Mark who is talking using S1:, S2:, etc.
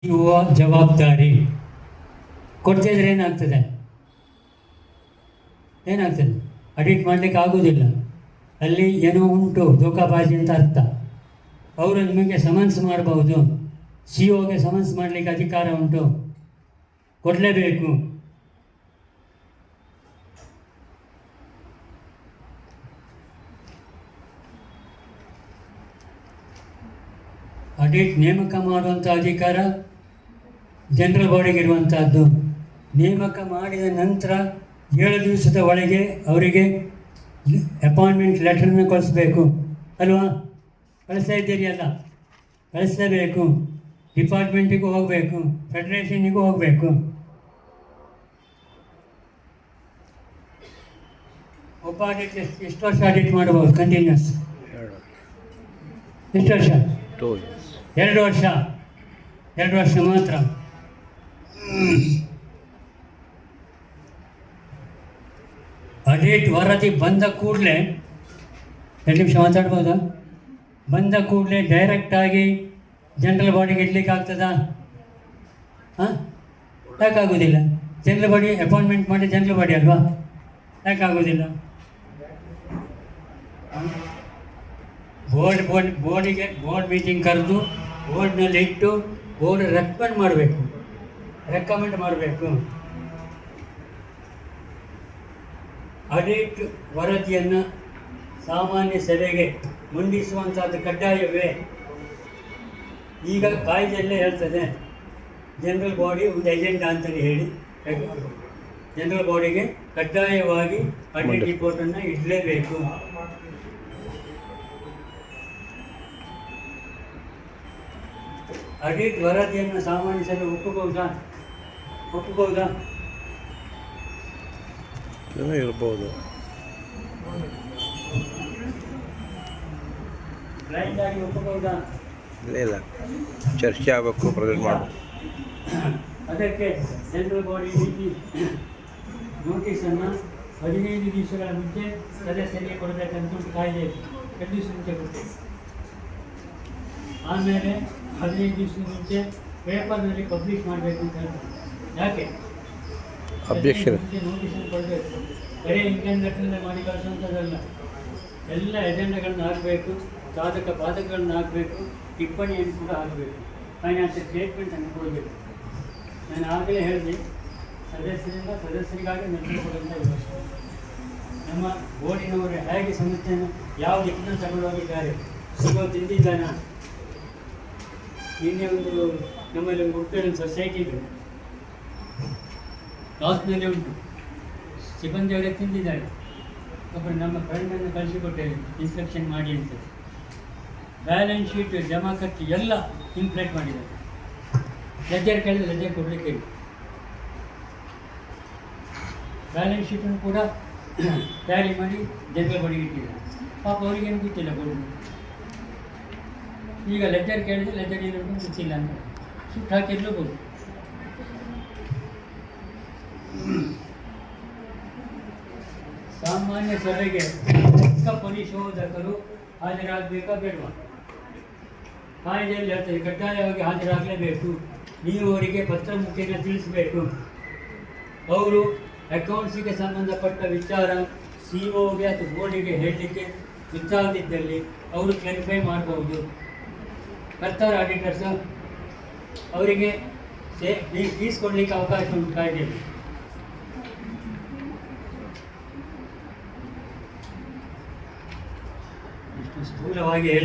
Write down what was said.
S1: ಇರುವ ಜವಾಬ್ದಾರಿ ಕೊಡ್ತಿದ್ರೆ ಏನಾಗ್ತದೆ ಅಡಿಟ್ ಮಾಡಲಿಕ್ಕೆ ಆಗೋದಿಲ್ಲ. ಅಲ್ಲಿ ಏನೋ ಉಂಟು ಧೋಕಾಬಾಜಿ ಅಂತ ಅರ್ಥ. ಅವರು ನಿಮಗೆ ಸಮನ್ಸ್ ಮಾಡಬಹುದು, ಸಿ ಒಗೆ ಸಮನ್ಸ್ ಮಾಡಲಿಕ್ಕೆ ಅಧಿಕಾರ ಉಂಟು, ಕೊಡಲೇಬೇಕು. ಆಡಿಟ್ ನೇಮಕ ಮಾಡುವಂಥ ಅಧಿಕಾರ ಜನರಲ್ ಬಾಡಿಗೆ ಇರುವಂಥದ್ದು. ನೇಮಕ ಮಾಡಿದ ನಂತರ 7 ದಿವಸದ ಒಳಗೆ ಅವರಿಗೆ ಅಪಾಯಿಂಟ್ಮೆಂಟ್ ಲೆಟರ್ನ ಕಳಿಸ್ಬೇಕು ಅಲ್ವಾ? ಕಳಿಸ್ತಾ ಇದ್ದೀರಿ ಅಲ್ಲ, ಕಳಿಸಲೇಬೇಕು. ಡಿಪಾರ್ಟ್ಮೆಂಟಿಗೂ ಹೋಗಬೇಕು, ಫೆಡರೇಷನ್ನಿಗೂ ಹೋಗಬೇಕು. ಒಬ್ಬ ಆಡಿಟ್ ಎಷ್ಟು ವರ್ಷ ಆಡಿಟ್ ಮಾಡಬಹುದು ಕಂಟಿನ್ಯೂಸ್? ಎಷ್ಟು ವರ್ಷ? 2 ವರ್ಷ. 2 ವರ್ಷ ಮಾತ್ರ. ಆಡಿಟ್ ವರದಿ ಬಂದ ಕೂಡಲೇ 2 ನಿಮಿಷ ಮಾತಾಡ್ಬೋದಾ? ಬಂದ ಕೂಡಲೇ ಡೈರೆಕ್ಟಾಗಿ ಜನರಲ್ ಬಾಡಿಗೆ ಇಡ್ಲಿಕ್ಕೆ ಆಗ್ತದಾ? ಯಾಕಾಗೋದಿಲ್ಲ? ಜನರಲ್ ಬಾಡಿ ಅಪಾಯಿಂಟ್ಮೆಂಟ್ ಮಾಡಿ ಜನರಲ್ ಬಾಡಿ ಅಲ್ವಾ? ಯಾಕಾಗೋದಿಲ್ಲ? ಬೋರ್ಡ್ ಮೀಟಿಂಗ್ ಕರೆದು ಬೋರ್ಡ್ನಲ್ಲಿ ಇಟ್ಟು ಬೋರ್ಡ್ ರೆಕಮೆಂಡ್ ಮಾಡಬೇಕು. ಆಡಿಟ್ ವರದಿಯನ್ನು ಸಾಮಾನ್ಯ ಸಭೆಗೆ ಮಂಡಿಸುವಂಥದ್ದು ಕಡ್ಡಾಯವೇ? ಈಗ ಕಾಯ್ದೆಯಲ್ಲೇ ಹೇಳ್ತದೆ ಜನರಲ್ ಬಾಡಿ ಒಂದು ಎಜೆಂಡಾ ಅಂತಲೇ ಹೇಳಿ ಜನರಲ್ ಬಾಡಿಗೆ ಕಡ್ಡಾಯವಾಗಿ ಆಡಿಟ್ ರಿಪೋರ್ಟನ್ನು ಇಡಲೇಬೇಕು. ಆಡಿಟ್ ವರದಿಯನ್ನು ಸಾಮಾನ್ಯ ಸಭೆ ಒಪ್ಪಬಹುದಾ?
S2: ಇರ್ಬೋದು.
S1: ಬ್ಲೈಂಡ್ ಆಗಿ ಒಪ್ಪಬಹುದಾ?
S2: ಇಲ್ಲ, ಚರ್ಚೆ ಆಗಬೇಕು, ಪ್ರೆಸೆಂಟ್ ಮಾಡು.
S1: ಅದಕ್ಕೆ ಜನರಲ್ ಬಾಡಿ ನೋಟಿಸನ್ನು 15 ದಿವಸಗಳ ಮುಂಚೆ ಸದಸ್ಯರಿಗೆ ಕೊಡಬೇಕಂತ ಕಾಯ್ದೆ 2 ದಿವಸ ಮುಂಚೆ ಕೊಡ್ತೇವೆ. ಆಮೇಲೆ 15 ದಿವಸದ ಮುಂಚೆ ಪೇಪರ್ನಲ್ಲಿ ಪಬ್ಲಿಷ್ ಮಾಡಬೇಕು ಅಂತ ಹೇಳ್ತಾರೆ. ಯಾಕೆ? ನೋಟಿಸನ್ನು ಕೊಡಬೇಕು. ಬರೀ ಇಂಡಿಯನ್ ಲೆಟರ್ನ ಮಾಡಿ ಕಳಿಸುವಂಥದ್ದಲ್ಲ, ಎಲ್ಲ ಎಜೆಂಡಾಗಳನ್ನು ಹಾಕಬೇಕು, ಸಾಧಕ ಬಾಧಕಗಳನ್ನು ಹಾಕಬೇಕು, ಟಿಪ್ಪಣಿಯನ್ನು ಕೂಡ ಹಾಕಬೇಕು, ಫೈನಾನ್ಷಿಯಲ್ ಸ್ಟೇಟ್ಮೆಂಟನ್ನು ಕೊಡಬೇಕು. ನಾನು ಆಗಲೇ ಹೇಳಿದೆ, ಸದಸ್ಯರಿಗಾಗಿ ನಡೆಸಿಕೊಡುವಂಥ ವ್ಯವಸ್ಥೆ. ನಮ್ಮ ಬೋರ್ಡಿನವರು ಹೇಗೆ ಸಮಸ್ಯೆಯನ್ನು ಯಾವ ದಿಕ್ಕಿನಲ್ಲಿ ತಗೊಂಡೋಗಿದ್ದಾರೆ, ಸಿಗೋ ತಿಂದಿದ್ದಾನ. ನಿನ್ನೆ ನಮ್ಮಲ್ಲಿ ಒಂದು ಉಡುಪಿಯಲ್ಲಿ ಸೊಸೈಟಿ ಇದೆ, ಲಾಸ್ನಲ್ಲಿ ಉಂಟು, ಸಿಬ್ಬಂದಿ ಅವರೇ ತಿಂದಿದ್ದಾರೆ. ಒಬ್ಬರು ನಮ್ಮ ಫ್ರೆಂಡನ್ನು ಕಳಿಸಿಕೊಟ್ಟೇವೆ ಇನ್ಸ್ಪೆಕ್ಷನ್ ಮಾಡಿ ಅಂತ. ಬ್ಯಾಲೆನ್ಸ್ ಶೀಟ್ ಜಮಾ ಖರ್ಚು ಎಲ್ಲ ಇಂಪ್ಲೇಟ್ ಮಾಡಿದ್ದಾರೆ. ಲೆಜರ್ ಕೇಳಿದ್ರೆ ಲೆಜರ್ ಕೊಡಲಿಕ್ಕೆ ಬ್ಯಾಲೆನ್ಸ್ ಶೀಟನ್ನು ಕೂಡ ಟ್ಯಾಲಿ ಮಾಡಿ ಜನರಲ್ ಬಾಡಿಗೆ ಇಟ್ಟಿದ್ದಾರೆ. ಪಾಪ ಅವರಿಗೇನು ಗೊತ್ತಿಲ್ಲ ಕೊಡೋದು. ಈಗ ಲೆಜರ್ ಕೇಳಿದರೆ ಲೆಜರ್ ಏನು ಗೊತ್ತಿಲ್ಲ ಅಂತ ಸುಟ್ಟು ಹಾಕಿರ್ಲೂಬಹುದು. ಸಾಮಾನ್ಯ ಸಭೆಗೆ ಲೆಕ್ಕ ಪರಿಶೋಧಕರು ಹಾಜರಾಗಬೇಕಾ ಬೇಡವಾ? ಕಾಯ್ದೆಯಲ್ಲಿ ಹೇಳ್ತದೆ ಕಡ್ಡಾಯವಾಗಿ ಹಾಜರಾಗಲೇಬೇಕು. ನೀವು ಅವರಿಗೆ ಪತ್ರ ಮುಖೇನ ತಿಳಿಸಬೇಕು. ಅವರು ಅಕೌಂಟ್ಸಿಗೆ ಸಂಬಂಧಪಟ್ಟ ವಿಚಾರ CO ಗೆ ಅಥವಾ ಬೋರ್ಡಿಗೆ ಹೇಳಲಿಕ್ಕೆ ಗೊತ್ತಾಗದಿದ್ದಲ್ಲಿ ಅವರು ಕ್ಲಾರಿಫೈ ಮಾಡಬಹುದು. ಕರ್ತಾರ ಆಡಿಟರ್ಸ್ ಅವರಿಗೆ ಫೀಸ್ ಕೊಡಲಿಕ್ಕೆ ಅವಕಾಶ ಉಂಟು ಕಾಯ್ದೆಯಲ್ಲಿ. ಇಷ್ಟು ಸ್ಥೂಲವಾಗಿ ಹೇಳಿ